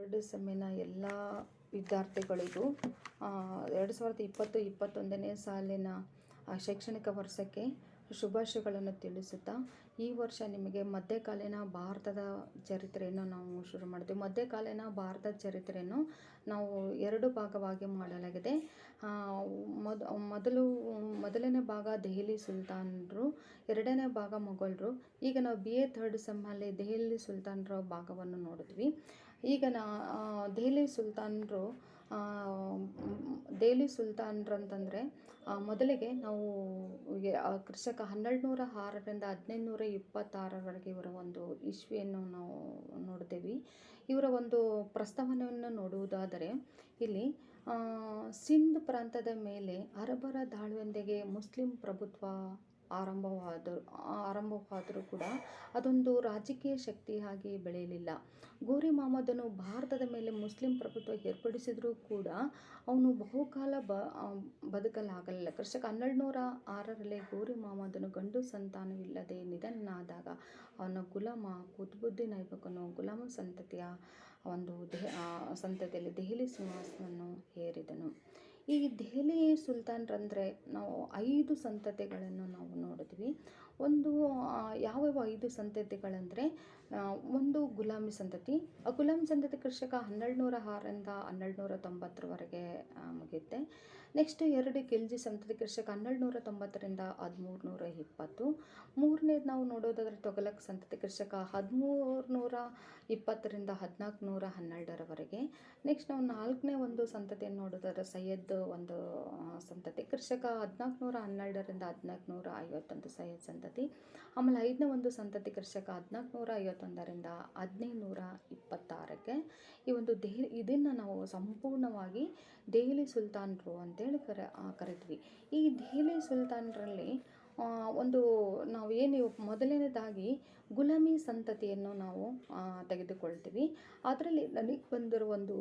Third ಸೆಮ್ಮಿನ ಎಲ್ಲ ವಿದ್ಯಾರ್ಥಿಗಳಿಗೂ 2020-21ನೇ ಸಾಲಿನ ಶೈಕ್ಷಣಿಕ ವರ್ಷಕ್ಕೆ ಶುಭಾಶಯಗಳನ್ನು ತಿಳಿಸುತ್ತಾ, ಈ ವರ್ಷ ನಿಮಗೆ ಮಧ್ಯಕಾಲೀನ ಭಾರತದ ಚರಿತ್ರೆಯನ್ನು ನಾವು ಶುರು ಮಾಡಿದ್ವಿ. ಮಧ್ಯಕಾಲೀನ ಭಾರತದ ಚರಿತ್ರೆಯನ್ನು ನಾವು 2 ಭಾಗವಾಗಿ ಮಾಡಲಾಗಿದೆ. ಮೊದಲನೇ ಭಾಗ ದೆಹಲಿ ಸುಲ್ತಾನರು, ಎರಡನೇ ಭಾಗ ಮೊಘಲರು. ಈಗ ನಾವು BA ಥರ್ಡ್ ಸೆಮ್ಮಲ್ಲಿ ದೆಹಲಿ ಸುಲ್ತಾನರ ಭಾಗವನ್ನು ನೋಡಿದ್ವಿ. ಈಗ ದೆಹಲಿ ಸುಲ್ತಾನರು ಅಂತಂದರೆ ಮೊದಲಿಗೆ ನಾವು ಕ್ರಿಸ್ತಕ 1206ರಿಂದ 1526ರವರೆಗೆ ಇವರ ಒಂದು ಇಸ್ವಿಯನ್ನು ನಾವು ನೋಡ್ತೇವೆ. ಇವರ ಒಂದು ಪ್ರಸ್ತಾವನೆಯನ್ನು ನೋಡುವುದಾದರೆ, ಇಲ್ಲಿ ಸಿಂಧ್ ಪ್ರಾಂತದ ಮೇಲೆ ಅರಬ್ಬರ ದಾಳಿಯೊಂದಿಗೆ ಮುಸ್ಲಿಂ ಪ್ರಭುತ್ವ ಆರಂಭವಾದರೂ ಕೂಡ ಅದೊಂದು ರಾಜಕೀಯ ಶಕ್ತಿಯಾಗಿ ಬೆಳೆಯಲಿಲ್ಲ. ಗೋರಿ ಮೊಹಮ್ಮದನು ಭಾರತದ ಮೇಲೆ ಮುಸ್ಲಿಂ ಪ್ರಭುತ್ವ ಏರ್ಪಡಿಸಿದರೂ ಕೂಡ ಅವನು ಬಹುಕಾಲ ಬದುಕಲಾಗಲಿಲ್ಲ. ಕ್ರಿಸ್ತಕ 1206ರಲ್ಲಿ ಗೋರಿ ಮೊಹಮ್ಮದನು ಗಂಡು ಸಂತಾನವಿಲ್ಲದೆ ನಿಧನನಾದಾಗ ಅವನ ಗುಲಾಮ ಕುತುಬುದ್ದೀನ್ ಐಬಕನು ಗುಲಾಮ ಸಂತತಿಯ ಒಂದು ಸಂತತಿಯಲ್ಲಿ ದೆಹಲಿ ಸಿಂಹಾಸನವನ್ನು ಏರಿದನು. ಈ ದೆಹಲಿ ಸುಲ್ತಾನರಂದರೆ ನಾವು 5 ಸಂತತಿಗಳನ್ನು ನಾವು ನೋಡಿದ್ವಿ. ಯಾವ್ಯಾವ 5 ಸಂತತಿಗಳಂದರೆ, ಒಂದು ಗುಲಾಮಿ ಸಂತತಿ. ಆ ಗುಲಾಮಿ ಸಂತತಿ ಕ್ರಿಸ್ತಕ 1206ರಿಂದ 1290ರವರೆಗೆ ಮುಗಿಯುತ್ತೆ. ನೆಕ್ಸ್ಟ್ 2 ಖಿಲ್ಜಿ ಸಂತತಿ ಕ್ರಿಸ್ತಕ 1290ರಿಂದ 1320. ಮೂರನೇದು ನಾವು ನೋಡೋದಾದರೆ ತೊಗಲಕ್ ಸಂತತಿ ಕ್ರಿಸ್ತಕ 1320ರಿಂದ 1412ರವರೆಗೆ. ನೆಕ್ಸ್ಟ್ ನಾವು 4ನೇ ಒಂದು ಸಂತತಿಯನ್ನು ನೋಡೋದಾದರೆ ಸೈಯದ್ ಒಂದು ಸಂತತಿ ಕ್ರಿಸ್ತಕ 1412ರಿಂದ 1451 ಸೈಯದ್ ಸಂತತಿ. ಆಮೇಲೆ 5ನೇ ಒಂದು ಸಂತತಿ ಕ್ರಿಸ್ತಕ 1451ರಿಂದ 1526ಕ್ಕೆ. ಈ ಒಂದು ಇದನ್ನು ನಾವು ಸಂಪೂರ್ಣವಾಗಿ ದೆಹಲಿ ಸುಲ್ತಾನರು ಅಂತೇಳಿ ಕರಿತೀವಿ. ಈ ದೆಹಲಿ ಸುಲ್ತಾನರಲ್ಲಿ ನಾವೇನು ಮೊದಲನೇದಾಗಿ ಗುಲಾಮಿ ಸಂತತಿಯನ್ನು ನಾವು ತೆಗೆದುಕೊಳ್ತೀವಿ. ಅದರಲ್ಲಿ ನನಗೆ ಬಂದಿರೋ ಒಂದು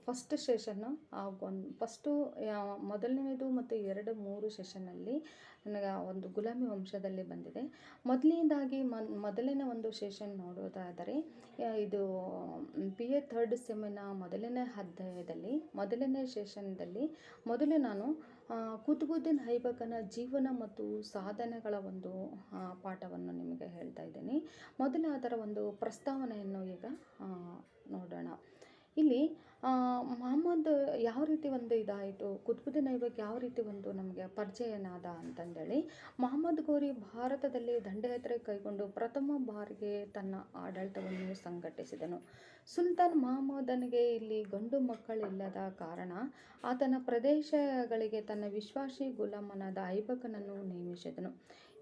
ಫಸ್ಟ್ ಸೆಷನ್ನು ಮೊದಲನೇದು ಮತ್ತು 2-3 ಸೆಷನ್ನಲ್ಲಿ ನನಗೆ ಒಂದು ಗುಲಾಮಿ ವಂಶದಲ್ಲಿ ಬಂದಿದೆ. ಮೊದಲನೇ ಒಂದು ಸೆಷನ್ ನೋಡೋದಾದರೆ, ಇದು BA ಥರ್ಡ್ ಸೆಮ್ಮಿನ ಮೊದಲನೇ ಅಧ್ಯಾಯದಲ್ಲಿ ಮೊದಲನೇ ಸೆಷನ್ದಲ್ಲಿ ಮೊದಲು ನಾನು ಕುತುಬುದ್ದೀನ್ ಐಬಕನ ಜೀವನ ಮತ್ತು ಸಾಧನೆಗಳ ಒಂದು ಪಾಠವನ್ನು ನಿಮಗೆ ಹೇಳ್ತಾ ಇದ್ದೀನಿ. ಮೊದಲು ಅದರ ಒಂದು ಪ್ರಸ್ತಾವನೆಯನ್ನು ಈಗ ನೋಡೋಣ. ಇಲ್ಲಿ ಮೊಹಮ್ಮದ್ ಯಾವ ರೀತಿ ಒಂದು ಇದಾಯಿತು, ಕುತುಬುದ್ದೀನ್ ಐಬಕ್ ಯಾವ ರೀತಿ ಒಂದು ನಮಗೆ ಪರಿಚಯನಾದ ಅಂತಂದೇಳಿ, ಮೊಹಮ್ಮದ್ ಗೋರಿ ಭಾರತದಲ್ಲಿ ದಂಡಯಾತ್ರೆ ಕೈಗೊಂಡು ಪ್ರಥಮ ಬಾರಿಗೆ ತನ್ನ ಆಡಳಿತವನ್ನು ಸಂಘಟಿಸಿದನು. ಸುಲ್ತಾನ್ ಮಹಮೂದನಿಗೆ ಇಲ್ಲಿ ಗಂಡು ಮಕ್ಕಳಿಲ್ಲದ ಕಾರಣ ಆತನ ಪ್ರದೇಶಗಳಿಗೆ ತನ್ನ ವಿಶ್ವಾಸಿ ಗುಲಾಮನಾದ ಐಬಕನನ್ನು ನೇಮಿಸಿದನು.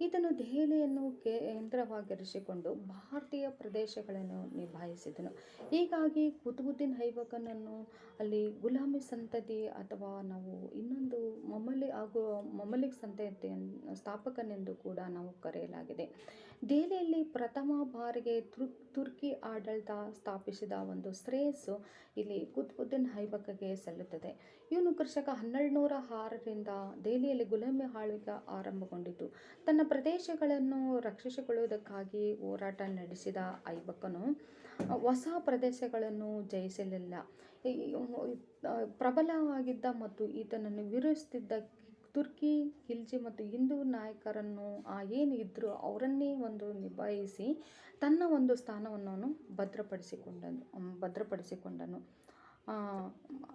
ಈತನು ದೆಹಲಿಯನ್ನು ಕೇಂದ್ರವಾಗಿರಿಸಿಕೊಂಡು ಭಾರತೀಯ ಪ್ರದೇಶಗಳನ್ನು ನಿಭಾಯಿಸಿದನು. ಹೀಗಾಗಿ ಕುತುಬುದ್ದೀನ್ ಐಬಕನನ್ನು ಅಲ್ಲಿ ಗುಲಾಮಿ ಸಂತತಿ ಅಥವಾ ನಾವು ಇನ್ನೊಂದು ಮಮಲಿಕ್ ಸಂತತಿ ಸ್ಥಾಪಕನೆಂದು ಕೂಡ ನಾವು ಕರೆಯಲಾಗಿದೆ. ದೆಹಲಿಯಲ್ಲಿ ಪ್ರಥಮ ಬಾರಿಗೆ ತುರ್ಕಿ ಆಡಳಿತ ಸ್ಥಾಪಿಸಿದ ಒಂದು ಶ್ರೇಯಸ್ಸು ಇಲ್ಲಿ ಕುತುಬುದ್ದೀನ್ ಐಬಕ್ಗೆ ಸಲ್ಲುತ್ತದೆ. ಇವನು ಕ್ರಿಸ್ತಕ 1206ರಿಂದ ದೆಹಲಿಯಲ್ಲಿ ಗುಲಾಮಿ ಆಳ್ವಿಕೆ ಆರಂಭಗೊಂಡಿತು. ತನ್ನ ಪ್ರದೇಶಗಳನ್ನು ರಕ್ಷಿಸಿಕೊಳ್ಳುವುದಕ್ಕಾಗಿ ಹೋರಾಟ ನಡೆಸಿದ ಐಬಕನು ಹೊಸ ಪ್ರದೇಶಗಳನ್ನು ಜಯಿಸಲಿಲ್ಲ. ಪ್ರಬಲವಾಗಿದ್ದ ಮತ್ತು ಈತನನ್ನು ವಿರೋಧಿಸುತ್ತಿದ್ದ ತುರ್ಕಿ, ಖಿಲ್ಜಿ ಮತ್ತು ಹಿಂದೂ ನಾಯಕರನ್ನು ಏನು ಇದ್ದರೂ ಅವರನ್ನೇ ಒಂದು ನಿಭಾಯಿಸಿ ತನ್ನ ಒಂದು ಸ್ಥಾನವನ್ನು ಭದ್ರಪಡಿಸಿಕೊಂಡನು.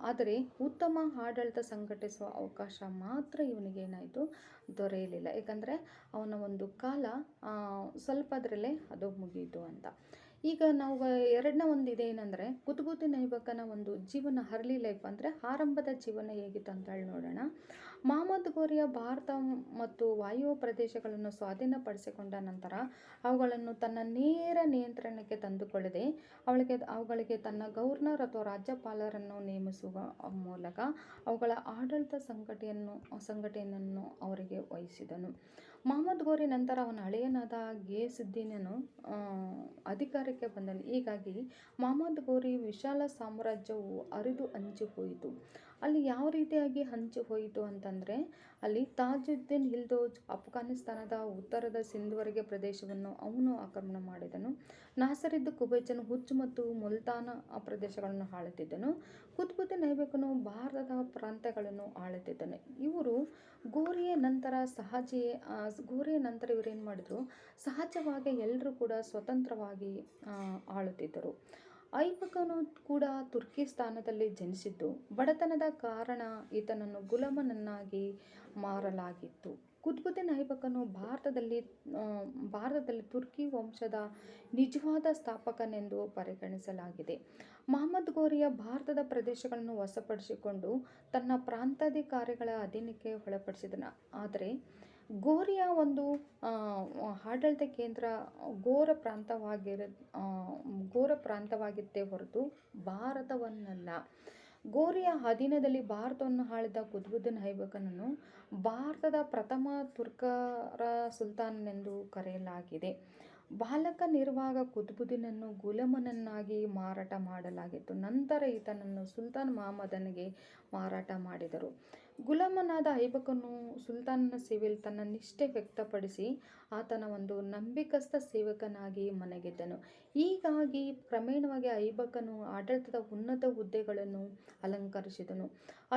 ಆದರೆ ಉತ್ತಮ ಆಡಳಿತ ಸಂಘಟಿಸುವ ಅವಕಾಶ ಮಾತ್ರ ಇವನಿಗೇನಾಯಿತು ದೊರೆಯಲಿಲ್ಲ. ಏಕೆಂದರೆ ಅವನ ಒಂದು ಕಾಲ ಸ್ವಲ್ಪದರಲ್ಲೇ ಅದು ಮುಗಿಯಿತು ಅಂತ. ಈಗ ನಾವು ಎರಡನೇ ಒಂದು ಇದೇನೆಂದರೆ, ಕುತುಬುದ್ದೀನ್ ಐಬಕನ ಒಂದು ಜೀವನ, ಅರ್ಲಿ ಲೈಫ್ ಅಂದರೆ ಆರಂಭದ ಜೀವನ ಹೇಗಿತ್ತು ಅಂತ ಹೇಳಿ ನೋಡೋಣ. ಮೊಹಮ್ಮದ್ ಗೋರಿಯ ಭಾರತ ಮತ್ತು ವಾಯುವ್ಯ ಪ್ರದೇಶಗಳನ್ನು ಸ್ವಾಧೀನಪಡಿಸಿಕೊಂಡ ನಂತರ ಅವುಗಳನ್ನು ತನ್ನ ನೇರ ನಿಯಂತ್ರಣಕ್ಕೆ ತಂದುಕೊಳ್ಳದೆ ಅವುಗಳಿಗೆ ತನ್ನ ಗವರ್ನರ್ ಅಥವಾ ರಾಜ್ಯಪಾಲರನ್ನು ನೇಮಿಸುವ ಮೂಲಕ ಅವುಗಳ ಆಡಳಿತ ಸಂಘಟನೆಯನ್ನು ಅವರಿಗೆ ವಹಿಸಿದನು. ಮೊಹಮ್ಮದ್ ಗೋರಿ ನಂತರ ಅವನ ಹಳೆಯನಾದ ಗಿಯಾಸುದ್ದೀನನು ಅಧಿಕಾರಕ್ಕೆ ಬಂದನು. ಹೀಗಾಗಿ ಮೊಹಮ್ಮದ್ ಗೋರಿ ವಿಶಾಲ ಸಾಮ್ರಾಜ್ಯವು ಹರಿದು ಹಂಚಿ ಹೋಯಿತು. ಅಲ್ಲಿ ಯಾವ ರೀತಿಯಾಗಿ ಹಂಚಿ ಹೋಯಿತು ಅಂತಂದರೆ, ಅಲ್ಲಿ ತಾಜುದ್ದೀನ್ ಇಲ್ದೋಜ್ ಅಫ್ಘಾನಿಸ್ತಾನದ ಉತ್ತರದ ಸಿಂಧ್‌ವರೆಗೆ ಪ್ರದೇಶವನ್ನು ಅವನು ಆಕ್ರಮಣ ಮಾಡಿದನು. ನಾಸರಿದ್ದು ಕುಬೈಚನು ಹುಜ್ ಮತ್ತು ಮುಲ್ತಾನ ಪ್ರದೇಶಗಳನ್ನು ಆಳುತ್ತಿದ್ದನು. ಕುತುಬುದ್ದೀನ್ ಐಬಕನು ಭಾರತದ ಪ್ರಾಂತ್ಯಗಳನ್ನು ಆಳುತ್ತಿದ್ದನು. ಇವರು ಗೋರಿಯ ನಂತರ ಇವರೇನು ಮಾಡಿದ್ರು, ಸಹಜವಾಗಿ ಎಲ್ಲರೂ ಕೂಡ ಸ್ವತಂತ್ರವಾಗಿ ಆಳುತ್ತಿದ್ದರು. ಐಬಕನು ಕೂಡ ತುರ್ಕಿಸ್ತಾನದಲ್ಲಿ ಜನಿಸಿದ್ದು, ಬಡತನದ ಕಾರಣ ಈತನನ್ನು ಗುಲಾಮನನ್ನಾಗಿ ಮಾರಲಾಗಿತ್ತು. ಕುತುಬುದ್ದೀನ್ ಐಬಕನು ಭಾರತದಲ್ಲಿ ತುರ್ಕಿ ವಂಶದ ನಿಜವಾದ ಸ್ಥಾಪಕನೆಂದು ಪರಿಗಣಿಸಲಾಗಿದೆ. ಮಹಮ್ಮದ್ ಗೋರಿಯ ಭಾರತದ ಪ್ರದೇಶಗಳನ್ನು ವಶಪಡಿಸಿಕೊಂಡು ತನ್ನ ಪ್ರಾಂತಾಧಿಕಾರಿಗಳ ಅಧೀನಕ್ಕೆ ಒಳಪಡಿಸಿದನು. ಆದರೆ ಗೋರಿಯ ಒಂದು ಆಡಳಿತ ಕೇಂದ್ರ ಗೋರ ಪ್ರಾಂತವಾಗಿತ್ತೇ ಹೊರತು ಭಾರತವನ್ನಲ್ಲ. ಗೋರಿಯ ಅಧೀನದಲ್ಲಿ ಭಾರತವನ್ನು ಆಳಿದ ಕುತುಬುದ್ದೀನ್ ಐಬಕನನ್ನು ಭಾರತದ ಪ್ರಥಮ ತುರ್ಕರ ಸುಲ್ತಾನನೆಂದು ಕರೆಯಲಾಗಿದೆ. ಬಾಲಕನಿರುವಾಗ ಕುತುಬುದ್ದೀನನ್ನು ಗುಲಾಮನನ್ನಾಗಿ ಮಾರಾಟ ಮಾಡಲಾಗಿತ್ತು. ನಂತರ ಈತನನ್ನು ಸುಲ್ತಾನ್ ಮಹಮ್ಮದನಿಗೆ ಮಾರಾಟ ಮಾಡಿದರು. ಗುಲಾಮನಾದ ಐಬಕನು ಸುಲ್ತಾನನ ಸೇವೆಯಲ್ಲಿ ತನ್ನ ನಿಷ್ಠೆ ವ್ಯಕ್ತಪಡಿಸಿ ಆತನ ಒಂದು ನಂಬಿಕಸ್ಥ ಸೇವಕನಾಗಿ ಮನೆಗೆದ್ದನು. ಹೀಗಾಗಿ ಕ್ರಮೇಣವಾಗಿ ಐಬಕನು ಆಡಳಿತದ ಉನ್ನತ ಹುದ್ದೆಗಳನ್ನು ಅಲಂಕರಿಸಿದನು.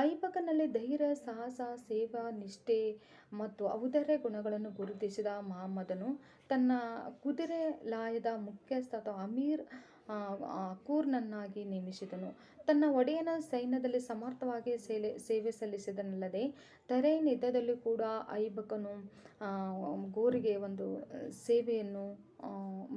ಐಬಕನಲ್ಲಿ ಧೈರ್ಯ, ಸಾಹಸ, ಸೇವಾ ನಿಷ್ಠೆ ಮತ್ತು ಔದಾರ್ಯ ಗುಣಗಳನ್ನು ಗುರುತಿಸಿದ ಮಹಮ್ಮದನು ತನ್ನ ಕುದುರೆ ಲಾಯದ ಮುಖ್ಯಸ್ಥ ಅಥವಾ ಅಮೀರ್ ಅಕೂರ್ನನ್ನಾಗಿ ನೇಮಿಸಿದನು. ತನ್ನ ಒಡೆಯನ ಸೈನ್ಯದಲ್ಲಿ ಸಮರ್ಥವಾಗಿ ಸೇವೆ ಸಲ್ಲಿಸಿದನಲ್ಲದೆ ತರೈನ್ ಯುದ್ಧದಲ್ಲಿ ಕೂಡ ಐಬಕನು ಗೋರಿಗೆ ಒಂದು ಸೇವೆಯನ್ನು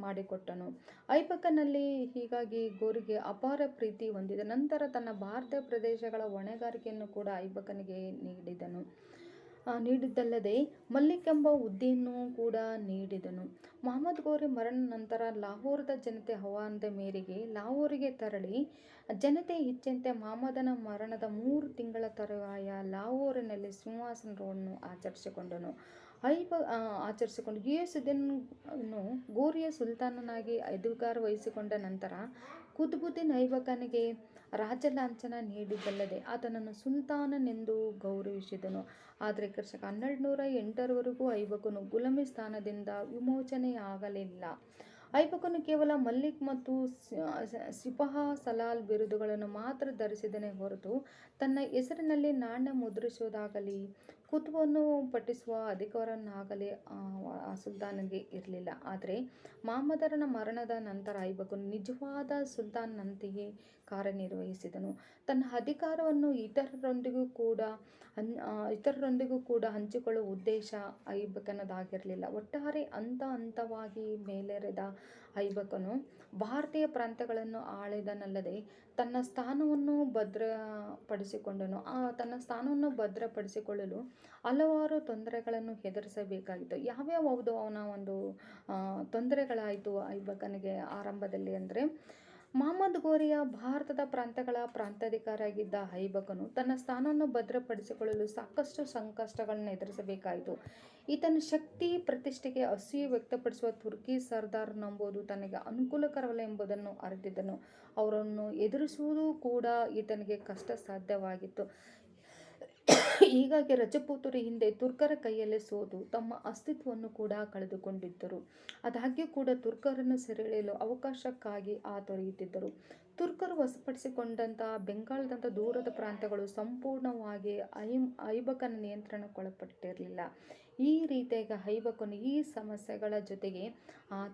ಮಾಡಿಕೊಟ್ಟನು. ಐಬಕನಲ್ಲಿ ಹೀಗಾಗಿ ಗೋರಿಗೆ ಅಪಾರ ಪ್ರೀತಿ ಹೊಂದಿದ ನಂತರ ತನ್ನ ಭಾರತೀಯ ಪ್ರದೇಶಗಳ ಹೊಣೆಗಾರಿಕೆಯನ್ನು ಕೂಡ ಐಬಕನಿಗೆ ನೀಡಿದ್ದಲ್ಲದೆ ಮಲ್ಲಿಕ್ ಎಂಬ ಹುದ್ದೆಯನ್ನು ಕೂಡ ನೀಡಿದನು. ಮಹಮ್ಮದ್ ಗೋರಿ ಮರಣ ನಂತರ ಲಾಹೋರದ ಜನತೆ ಆಹ್ವಾನದ ಮೇರೆಗೆ ಲಾಹೋರಿಗೆ ತೆರಳಿ ಜನತೆ ಇಚ್ಛೆಯಂತೆ ಮಹಮ್ಮದನ ಮರಣದ 3 ತಿಂಗಳ ತರುವಾಯ ಲಾಹೋರಿನಲ್ಲಿ ಸಿಂಹಾಸನವನ್ನು ಆಚರಿಸಿಕೊಂಡು ಗಿಯಾಸುದ್ದೀನ್ ಗೋರಿಯ ಸುಲ್ತಾನನಾಗಿ ಅಧಿಕಾರ ವಹಿಸಿಕೊಂಡ ನಂತರ ಕುತುಬುದ್ದೀನ್ ಐಬಕನಿಗೆ ರಾಜಲಾಂಛನ ನೀಡಿದ್ದಲ್ಲದೆ ಆತನನ್ನು ಸುಲ್ತಾನನೆಂದು ಗೌರವಿಸಿದನು. ಆದರೆ ಕ್ರಿ. 1208ರವರೆಗೂ ಐಬಕನು ಗುಲಾಮಿ ಸ್ಥಾನದಿಂದ ವಿಮೋಚನೆಯಾಗಲಿಲ್ಲ. ಐಬಕನು ಕೇವಲ ಮಲ್ಲಿಕ್ ಮತ್ತು ಸಿಪಾಹ ಸಲಾಲ್ ಬಿರುದುಗಳನ್ನು ಮಾತ್ರ ಧರಿಸಿದನೇ ಹೊರತು ತನ್ನ ಹೆಸರಿನಲ್ಲಿ ನಾಣ್ಯ ಮುದ್ರಿಸುವುದಾಗಲಿ ಕುತುಬನ್ನು ಪಠಿಸುವ ಅಧಿಕಾರವನ್ನಾಗಲಿ ಆ ಸುಲ್ತಾನನಿಗೆ ಇರಲಿಲ್ಲ. ಆದರೆ ಮಹಮ್ಮದನ ಮರಣದ ನಂತರ ಐಬಕನು ನಿಜವಾದ ಸುಲ್ತಾನನಂತೆಯೇ ಕಾರ್ಯನಿರ್ವಹಿಸಿದನು. ತನ್ನ ಅಧಿಕಾರವನ್ನು ಇತರರೊಂದಿಗೂ ಕೂಡ ಹಂಚಿಕೊಳ್ಳುವ ಉದ್ದೇಶ ಐಬಕನದಾಗಿರಲಿಲ್ಲ. ಒಟ್ಟಾರೆ ಹಂತವಾಗಿ ಮೇಲೇರಿದ ಐಬಕನು ಭಾರತೀಯ ಪ್ರಾಂತ್ಯಗಳನ್ನು ಆಳಿದನಲ್ಲದೆ ತನ್ನ ಸ್ಥಾನವನ್ನು ಭದ್ರಪಡಿಸಿಕೊಳ್ಳಲು ಹಲವಾರು ತೊಂದರೆಗಳನ್ನು ಎದುರಿಸಬೇಕಾಗಿತ್ತು. ಯಾವ್ಯಾವುದು ಅವನ ಒಂದು ತೊಂದರೆಗಳಾಯಿತು ಐಬಕನಿಗೆ ಆರಂಭದಲ್ಲಿ ಅಂದರೆ, ಮಹಮ್ಮದ್ ಗೋರಿಯ ಭಾರತದ ಪ್ರಾಂತ್ಯಗಳ ಪ್ರಾಂತಾಧಿಕಾರಿಯಾಗಿದ್ದ ಐಬಕನು ತನ್ನ ಸ್ಥಾನವನ್ನು ಭದ್ರಪಡಿಸಿಕೊಳ್ಳಲು ಸಾಕಷ್ಟು ಸಂಕಷ್ಟಗಳನ್ನು ಎದುರಿಸಬೇಕಾಯಿತು. ಈತನ ಶಕ್ತಿ ಪ್ರತಿಷ್ಠೆಗೆ ಅಸೂಯೆ ವ್ಯಕ್ತಪಡಿಸುವ ತುರ್ಕಿ ಸರ್ದಾರ್ ನಂಬುವುದು ತನಗೆ ಅನುಕೂಲಕರವಲ್ಲ ಎಂಬುದನ್ನು ಅರಿತಿದ್ದನು. ಅವರನ್ನು ಎದುರಿಸುವುದು ಕೂಡ ಈತನಿಗೆ ಕಷ್ಟ ಸಾಧ್ಯವಾಗಿತ್ತು. ಹೀಗಾಗಿ ರಜಪೂತರು ಹಿಂದೆ ತುರ್ಕರ ಕೈಯಲ್ಲಿ ಸೋತು ತಮ್ಮ ಅಸ್ತಿತ್ವವನ್ನು ಕೂಡ ಕಳೆದುಕೊಂಡಿದ್ದರು. ಆದಾಗ್ಯೂ ಕೂಡ ತುರ್ಕರನ್ನು ಸೆರೆಹಿಡಿಯಲು ಅವಕಾಶಕ್ಕಾಗಿ ತೊರೆಯುತ್ತಿದ್ದರು. ತುರ್ಕರು ವಶಪಡಿಸಿಕೊಂಡಂಥ ಬೆಂಗಾಲ್ದಂಥ ದೂರದ ಪ್ರಾಂತ್ಯಗಳು ಸಂಪೂರ್ಣವಾಗಿ ಐಬಕನ ನಿಯಂತ್ರಣಕ್ಕೊಳಪಟ್ಟಿರಲಿಲ್ಲ. ಈ ರೀತಿಯಾಗಿ ಐಬಕನು ಈ ಸಮಸ್ಯೆಗಳ ಜೊತೆಗೆ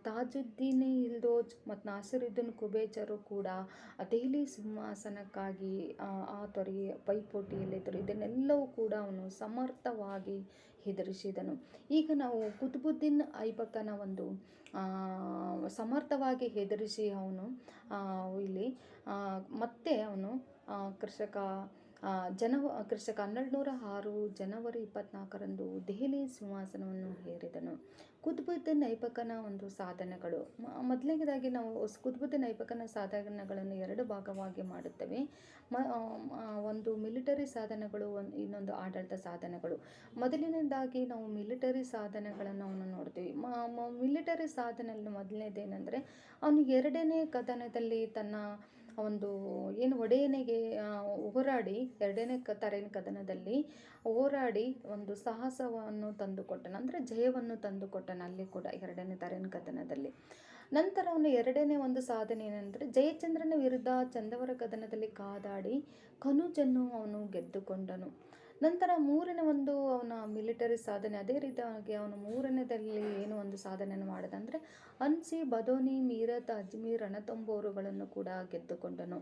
ತಾಜುದ್ದೀನ್ ಇಲ್ದೋಜ್ ಮತ್ತು ನಾಸಿರುದ್ದೀನ್ ಕುಬೇಚರು ಕೂಡ ದೆಹಲಿ ಸಿಂಹಾಸನಕ್ಕಾಗಿ ಪೈಪೋಟಿಯಲ್ಲಿದ್ದರು. ಇದನ್ನೆಲ್ಲವೂ ಕೂಡ ಅವನು ಸಮರ್ಥವಾಗಿ ಎದುರಿಸಿದನು. ಈಗ ನಾವು ಕುತುಬುದ್ದೀನ್ ಐಬಕನ ಒಂದು ಸಮರ್ಥವಾಗಿ ಎದುರಿಸಿ ಅವನು ಇಲ್ಲಿ ಮತ್ತೆ ಅವನು ಕ್ರಿಸ್ತಕ 1206 ಜನವರಿ 24ರಂದು ದೆಹಲಿ ಸಿಂಹಾಸನವನ್ನು ಏರಿದನು. ಕುತುಬುದ್ದೀನ್ ಐಬಕನ ಒಂದು ಸಾಧನೆಗಳು. ಮೊದಲನೇದಾಗಿ ನಾವು ಕುತುಬುದ್ದೀನ್ ಐಬಕನ ಸಾಧನೆಗಳನ್ನು 2 ಭಾಗವಾಗಿ ಮಾಡುತ್ತೇವೆ. ಒಂದು ಮಿಲಿಟರಿ ಸಾಧನೆಗಳು, ಇನ್ನೊಂದು ಆಡಳಿತ ಸಾಧನೆಗಳು. ಮೊದಲನೇದಾಗಿ ನಾವು ಮಿಲಿಟರಿ ಸಾಧನೆಗಳನ್ನು ನೋಡ್ತೀವಿ. ಮಿಲಿಟರಿ ಸಾಧನೆಯಲ್ಲಿ ಮೊದಲನೇದೇನೆಂದರೆ, ಅವನು 2ನೇ ಕದನದಲ್ಲಿ ತನ್ನ ಒಂದು ಏನು ಒಡೆಯನಿಗೆ ಹೋರಾಡಿ ಎರಡನೇ ತರೇನ್ ಕದನದಲ್ಲಿ ಹೋರಾಡಿ ಒಂದು ಸಾಹಸವನ್ನು ತಂದುಕೊಟ್ಟನು, ಅಂದರೆ ಜಯವನ್ನು ತಂದುಕೊಟ್ಟನು ಅಲ್ಲಿ ಕೂಡ ಎರಡನೇ ತರೇನ್ ಕದನದಲ್ಲಿ. ನಂತರ ಅವನು ಎರಡನೇ ಒಂದು ಸಾಧನೆ ಏನಂದರೆ ಜಯಚಂದ್ರನ ವಿರುದ್ಧ ಚಂದವರ ಕದನದಲ್ಲಿ ಕಾದಾಡಿ ಕನುಜನ್ನು ಅವನು ಗೆದ್ದುಕೊಂಡನು. ನಂತರ ಮೂರನೇ ಒಂದು ಅವನ ಮಿಲಿಟರಿ ಸಾಧನೆ, ಅದೇ ರೀತಿಯಾಗಿ ಅವನು ಮೂರನೇದಲ್ಲಿ ಏನು ಒಂದು ಸಾಧನೆಯನ್ನು ಮಾಡಿದ ಅಂದರೆ ಅನ್ಸಿ, ಬದೋನಿ, ಮೀರತ್, ಅಜ್ಮೀರ್, ರಣತಂಬೋರುಗಳನ್ನು ಕೂಡ ಗೆದ್ದುಕೊಂಡನು.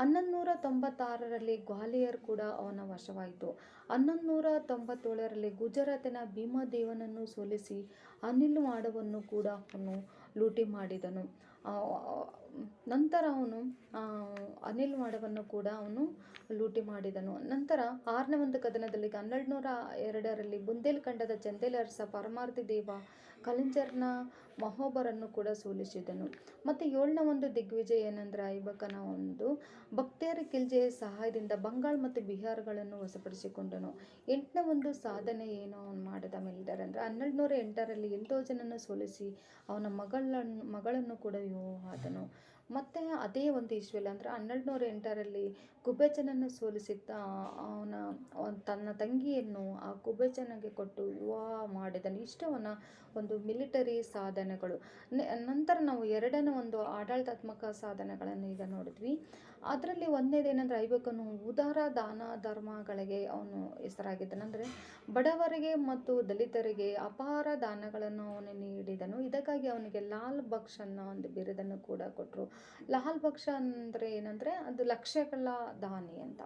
1196ರಲ್ಲಿ ಗ್ವಾಲಿಯರ್ ಕೂಡ ಅವನ ವಶವಾಯಿತು. 1197ರಲ್ಲಿ ಗುಜರಾತಿನ ಭೀಮದೇವನನ್ನು ಸೋಲಿಸಿ ಅನಿಲ್ ವಾಡವನ್ನು ಕೂಡ ಅವನು ಲೂಟಿ ಮಾಡಿದನು. ನಂತರ ಅವನು ಅನಿಲ್ ವಾಡವನ್ನು ಕೂಡ ಅವನು ಲೂಟಿ ಮಾಡಿದನು. ನಂತರ 6ನೇ ಒಂದು ಕದನದಲ್ಲಿ 1202ರಲ್ಲಿ ಬುಂದೇಲ್ಖಂಡದ ಚಂದೇಲ ಅರಸ ಪರಮಾರ್ದಿ ದೇವ ಕಲಿಂಜರ್ನ ಮಹೋಬರನ್ನು ಕೂಡ ಸೋಲಿಸಿದನು. ಮತ್ತು 7ನೇ ಒಂದು ದಿಗ್ವಿಜಯ ಏನಂದರೆ ಐಬಕನ ಒಂದು ಬಕ್ತಿಯಾರ್ ಖಿಲ್ಜಿಯ ಸಹಾಯದಿಂದ ಬಂಗಾಳ ಮತ್ತು ಬಿಹಾರಗಳನ್ನು ವಶಪಡಿಸಿಕೊಂಡನು. 8ನೇ ಒಂದು ಸಾಧನೆ ಏನು ಅವನು ಮಾಡಿದ ಮಿಲಿಟರಿ ಅಂದರೆ 1208ರಲ್ಲಿ ಇಲ್ದೋಜನನ್ನು ಸೋಲಿಸಿ ಅವನ ಮಗಳನ್ನು ಕೂಡ ವಿವಾಹವಾದನು. ಮತ್ತು ಅದೇ ಒಂದು ಇಸ್ವಿಯಲ್ಲಿ ಅಂದರೆ 1208ರಲ್ಲಿ ಕುಬೇಚನನ್ನು ಸೋಲಿಸಿ ತನ್ನ ತಂಗಿಯನ್ನು ಆ ಕುಬೇಚನಿಗೆ ಕೊಟ್ಟು ವಿವಾಹ ಮಾಡಿದನು. ಇಷ್ಟು ಅವನ ಒಂದು ಮಿಲಿಟರಿ ಸಾಧನೆಗಳು. ನಂತರ ನಾವು ಎರಡನೇ ಒಂದು ಆಡಳಿತಾತ್ಮಕ ಸಾಧನೆಗಳನ್ನು ಈಗ ನೋಡಿದ್ವಿ. ಅದರಲ್ಲಿ ಒಂದನೇದೇನೆಂದರೆ ಐಬಕನು ಉದಾರ ದಾನ ಧರ್ಮಗಳಿಗೆ ಅವನು ಹೆಸರಾಗಿದ್ದನು. ಅಂದರೆ ಬಡವರಿಗೆ ಮತ್ತು ದಲಿತರಿಗೆ ಅಪಾರ ದಾನಗಳನ್ನು ಅವನು ನೀಡಿದನು. ಇದಕ್ಕಾಗಿ ಅವನಿಗೆ ಲಾಲ್ ಬಕ್ಷ್ ಅನ್ನೋ ಒಂದು ಬಿರುದನ್ನು ಕೂಡ ಕೊಟ್ಟರು. ಲಾಲ್ ಬಕ್ಷ ಅಂದರೆ ಏನಂದರೆ ಅದು ಲಕ್ಷಗಳ ದಾನಿ ಅಂತ.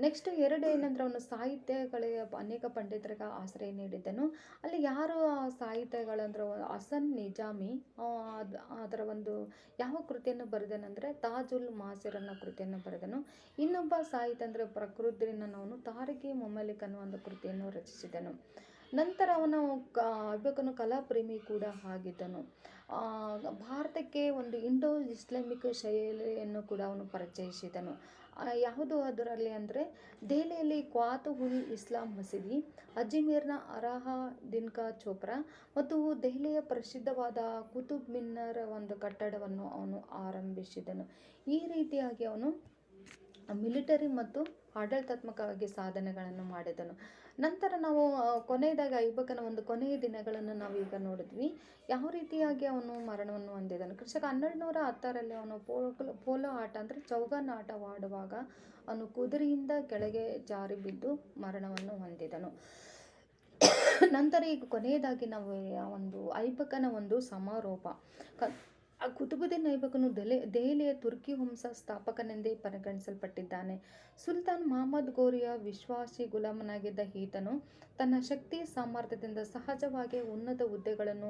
ನೆಕ್ಸ್ಟ್ ಎರಡು ಏನಂದರೆ ಅವನು ಸಾಹಿತ್ಯಗಳಿಗೆ ಅನೇಕ ಪಂಡಿತರಿಗೆ ಆಶ್ರಯ ನೀಡಿದ್ದನು. ಅಲ್ಲಿ ಯಾರು ಸಾಹಿತ್ಯಗಳಂದ್ರೆ ಹಸನ್ ನಿಜಾಮಿ ಅದರ ಒಂದು ಯಾವ ಕೃತಿಯನ್ನು ಬರೆದನೆಂದರೆ ತಾಜುಲ್ ಮಾಸಿರ್ ಅನ್ನೋ ಕೃತಿಯನ್ನು ಬರೆದನು. ಇನ್ನೊಬ್ಬ ಸಾಹಿತ್ಯ ಅಂದರೆ ಪ್ರಕೃತಿನವನು ತಾರಿಕಿ ಮುಮಲಿಕ್ ಅನ್ನೋ ಒಂದು ಕೃತಿಯನ್ನು ರಚಿಸಿದನು. ನಂತರ ಅವನು ಐಬಕನು ಕಲಾಪ್ರೇಮಿ ಕೂಡ ಆಗಿದ್ದನು. ಭಾರತಕ್ಕೆ ಒಂದು ಇಂಡೋ ಇಸ್ಲಾಮಿಕ್ ಶೈಲಿಯನ್ನು ಕೂಡ ಅವನು ಪರಿಚಯಿಸಿದನು. ಯಾವುದು ಅದರಲ್ಲಿ ಅಂದರೆ ದೆಹಲಿಯಲ್ಲಿ ಕ್ವಾತ್ ಉಲ್ ಇಸ್ಲಾಂ ಮಸೀದಿ, ಅಜ್ಮೀರ್ನ ಅರಾಹ ದಿನ್ಕಾ ಚೋಪ್ರಾ ಮತ್ತು ದೆಹಲಿಯ ಪ್ರಸಿದ್ಧವಾದ ಕುತುಬ್ ಮಿನಾರ್ ಒಂದು ಕಟ್ಟಡವನ್ನು ಅವನು ಆರಂಭಿಸಿದನು. ಈ ರೀತಿಯಾಗಿ ಅವನು ಮಿಲಿಟರಿ ಮತ್ತು ಆಡಳಿತಾತ್ಮಕವಾಗಿ ಸಾಧನೆಗಳನ್ನು ಮಾಡಿದನು. ನಂತರ ನಾವು ಕೊನೆಯದಾಗಿ ಐಬಕನ ಒಂದು ಕೊನೆಯ ದಿನಗಳನ್ನು ನಾವೀಗ ನೋಡಿದ್ವಿ. ಯಾವ ರೀತಿಯಾಗಿ ಅವನು ಮರಣವನ್ನು ಹೊಂದಿದನು. ಕೃಷಕ 1210ರಲ್ಲಿ ಅವನು ಪೋಲೋ ಆಟ ಅಂದರೆ ಚೌಗನ್ ಆಟವಾಡುವಾಗ ಅವನು ಕುದುರೆಯಿಂದ ಕೆಳಗೆ ಜಾರಿ ಬಿದ್ದು ಮರಣವನ್ನು ಹೊಂದಿದನು. ನಂತರ ಈಗ ಕೊನೆಯದಾಗಿ ನಾವು ಒಂದು ಐಬಕನ ಒಂದು ಸಮಾರೋಪ. ಕುತುಬುದ್ದೀನ್ ಐಬಕನು ದೆಹಲಿಯ ತುರ್ಕಿ ವಂಶ ಸ್ಥಾಪಕನೆಂದೇ ಪರಿಗಣಿಸಲ್ಪಟ್ಟಿದ್ದಾನೆ. ಸುಲ್ತಾನ್ ಮಹಮ್ಮದ್ ಗೋರಿಯ ವಿಶ್ವಾಸಿ ಗುಲಾಮನಾಗಿದ್ದ ಈತನು ತನ್ನ ಶಕ್ತಿ ಸಾಮರ್ಥ್ಯದಿಂದ ಸಹಜವಾಗಿ ಉನ್ನತ ಹುದ್ದೆಗಳನ್ನು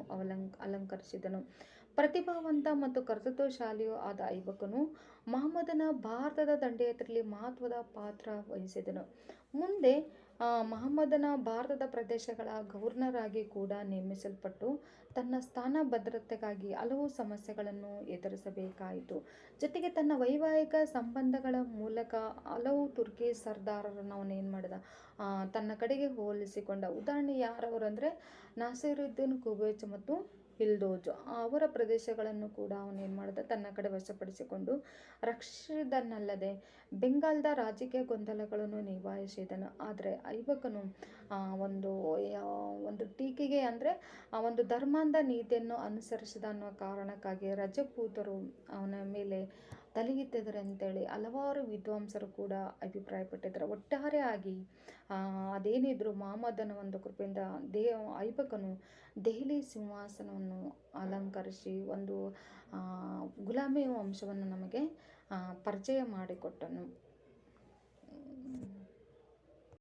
ಅಲಂಕರಿಸಿದನು. ಪ್ರತಿಭಾವಂತ ಮತ್ತು ಕರ್ತೃತ್ವಶಾಲಿಯೂ ಆದ ಐಬಕನು ಮಹಮ್ಮದನ ಭಾರತದ ದಂಡಯಾತ್ರೆಯಲ್ಲಿ ಮಹತ್ವದ ಪಾತ್ರ ವಹಿಸಿದನು. ಮುಂದೆ ಮಹಮ್ಮದನ ಭಾರತದ ಪ್ರದೇಶಗಳ ಗವರ್ನರ್ ಆಗಿ ಕೂಡ ನೇಮಿಸಲ್ಪಟ್ಟು ತನ್ನ ಸ್ಥಾನ ಭದ್ರತೆಗಾಗಿ ಹಲವು ಸಮಸ್ಯೆಗಳನ್ನು ಎದುರಿಸಬೇಕಾಯಿತು. ಜೊತೆಗೆ ತನ್ನ ವೈವಾಹಿಕ ಸಂಬಂಧಗಳ ಮೂಲಕ ಹಲವು ತುರ್ಕಿ ಸರ್ದಾರರನ್ನು ಅವನು ಏನು ಮಾಡಿದ, ತನ್ನ ಕಡೆಗೆ ಹೋಲಿಸಿಕೊಂಡ. ಉದಾಹರಣೆ ಯಾರವರು ಅಂದರೆ ನಾಸಿರುದ್ದೀನ್ ಕುಬೇಚ್ ಮತ್ತು ಇಲ್ದೋಜ್ ಅವರ ಪ್ರದೇಶಗಳನ್ನು ಕೂಡ ಅವನು ಏನು ಮಾಡಿದ, ತನ್ನ ಕಡೆ ವಶಪಡಿಸಿಕೊಂಡು ರಕ್ಷಿಸಿದನಲ್ಲದೆ ಬೆಂಗಾಲ್ದ ರಾಜಕೀಯ ಗೊಂದಲಗಳನ್ನು ನಿಭಾಯಿಸಿದನು. ಆದರೆ ಐಬಕನು ಒಂದು ಟೀಕೆಗೆ ಅಂದರೆ ಒಂದು ಧರ್ಮಾಂಧ ನೀತಿಯನ್ನು ಅನುಸರಿಸಿದ ಅನ್ನೋ ಕಾರಣಕ್ಕಾಗಿ ರಜಪೂತರು ಅವನ ಮೇಲೆ ತಲೆಗೆತ್ತಿದ್ದಾರೆ ಅಂತೇಳಿ ಹಲವಾರು ವಿದ್ವಾಂಸರು ಕೂಡ ಅಭಿಪ್ರಾಯಪಟ್ಟಿದ್ದಾರೆ. ಒಟ್ಟಾರೆಯಾಗಿ ಅದೇನಿದ್ರು ಮಹಮ್ಮದನ ಒಂದು ಕೃಪೆಯಿಂದ ಐಬಕನು ದೆಹಲಿ ಸಿಂಹಾಸನವನ್ನು ಅಲಂಕರಿಸಿ ಒಂದು ಗುಲಾಮಿ ವಂಶವನ್ನು ನಮಗೆ ಪರಿಚಯ ಮಾಡಿಕೊಟ್ಟನು.